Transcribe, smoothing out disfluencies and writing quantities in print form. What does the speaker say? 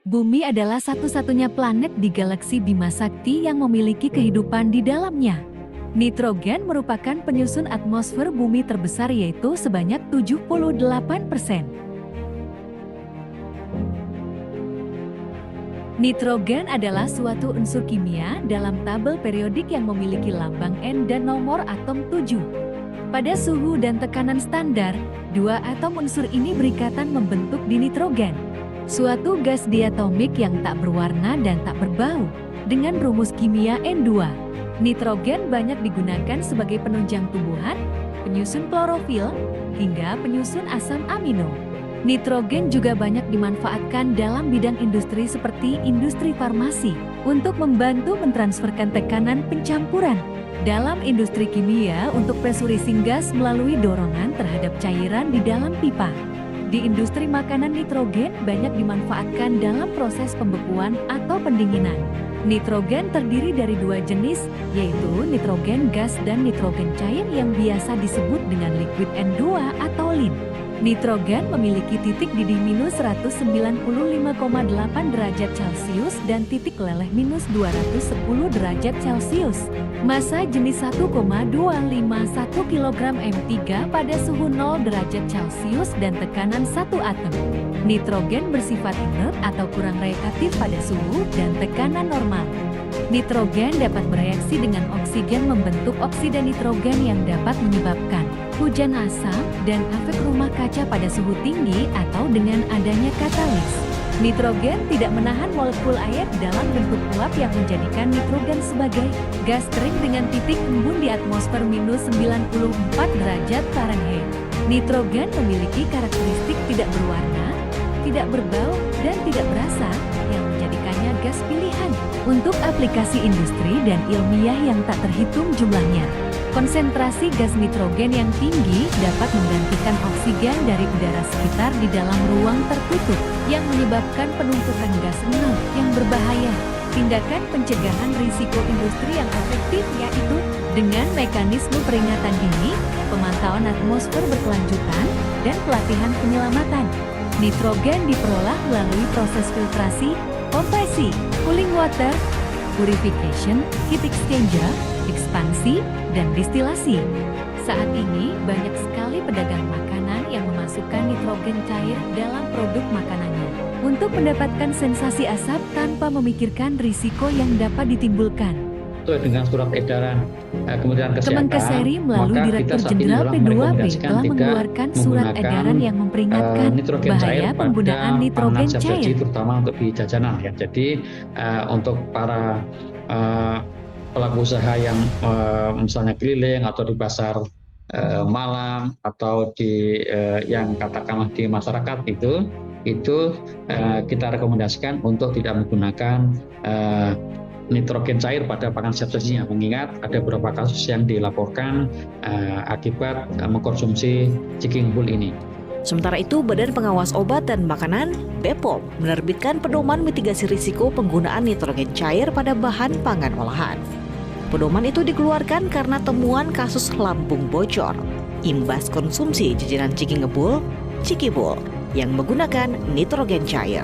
Bumi adalah satu-satunya planet di galaksi Bima Sakti yang memiliki kehidupan di dalamnya. Nitrogen merupakan penyusun atmosfer bumi terbesar yaitu sebanyak 78%. Nitrogen adalah suatu unsur kimia dalam tabel periodik yang memiliki lambang N dan nomor atom 7. Pada suhu dan tekanan standar, dua atom unsur ini berikatan membentuk dinitrogen, suatu gas diatomik yang tak berwarna dan tak berbau, dengan rumus kimia N2. Nitrogen banyak digunakan sebagai penunjang tumbuhan, penyusun klorofil, hingga penyusun asam amino. Nitrogen juga banyak dimanfaatkan dalam bidang industri seperti industri farmasi, untuk membantu mentransferkan tekanan pencampuran. Dalam industri kimia untuk pressurizing gas melalui dorongan terhadap cairan di dalam pipa. Di industri makanan nitrogen banyak dimanfaatkan dalam proses pembekuan atau pendinginan. Nitrogen terdiri dari dua jenis, yaitu nitrogen gas dan nitrogen cair yang biasa disebut dengan liquid N2 atau LIN. Nitrogen memiliki titik didih minus 195,8 derajat Celcius dan titik leleh minus 210 derajat Celcius. Massa jenis 1,251 kg M3 pada suhu 0 derajat Celcius dan tekanan 1 atom. Nitrogen bersifat inert atau kurang reaktif pada suhu dan tekanan normal. Nitrogen dapat bereaksi dengan oksigen membentuk oksida nitrogen yang dapat menyebabkan hujan asam dan efek rumah kaca pada suhu tinggi atau dengan adanya katalis. Nitrogen tidak menahan molekul air dalam bentuk uap yang menjadikan nitrogen sebagai gas kering dengan titik embun di atmosfer minus 94 derajat Fahrenheit. Nitrogen memiliki karakteristik tidak berwarna, tidak berbau, dan tidak berasa, yang menjadikannya gas pilihan untuk aplikasi industri dan ilmiah yang tak terhitung jumlahnya. Konsentrasi gas nitrogen yang tinggi dapat menggantikan oksigen dari udara sekitar di dalam ruang tertutup, yang menyebabkan penumpukan gas NO yang berbahaya. Tindakan pencegahan risiko industri yang efektif yaitu dengan mekanisme peringatan dini, pemantauan atmosfer berkelanjutan, dan pelatihan penyelamatan. Nitrogen diperoleh melalui proses filtrasi, kompresi, cooling water, purification, heat exchanger, ekspansi, dan distilasi. Saat ini, banyak sekali pedagang makanan yang memasukkan nitrogen cair dalam produk makanannya untuk mendapatkan sensasi asap tanpa memikirkan risiko yang dapat ditimbulkan. Sesuai dengan surat edaran Kementerian Kesehatan, Kemenkeseri melalui Direktur Jenderal P2P telah mengeluarkan surat edaran yang memperingatkan bahaya penggunaan nitrogen cair, terutama untuk di jajanan ya. Jadi untuk para pelaku usaha yang misalnya keliling atau di pasar malam atau di yang katakanlah di masyarakat itu kita rekomendasikan untuk tidak menggunakan nitrogen cair pada pakan siap sajinya, mengingat ada beberapa kasus yang dilaporkan akibat mengkonsumsi ciki ngebul ini. Sementara itu, Badan Pengawas Obat dan Makanan (BPOM) menerbitkan pedoman mitigasi risiko penggunaan nitrogen cair pada bahan pangan olahan. Pedoman itu dikeluarkan karena temuan kasus lambung bocor imbas konsumsi jajanan ciki ngebul, cikibul yang menggunakan nitrogen cair.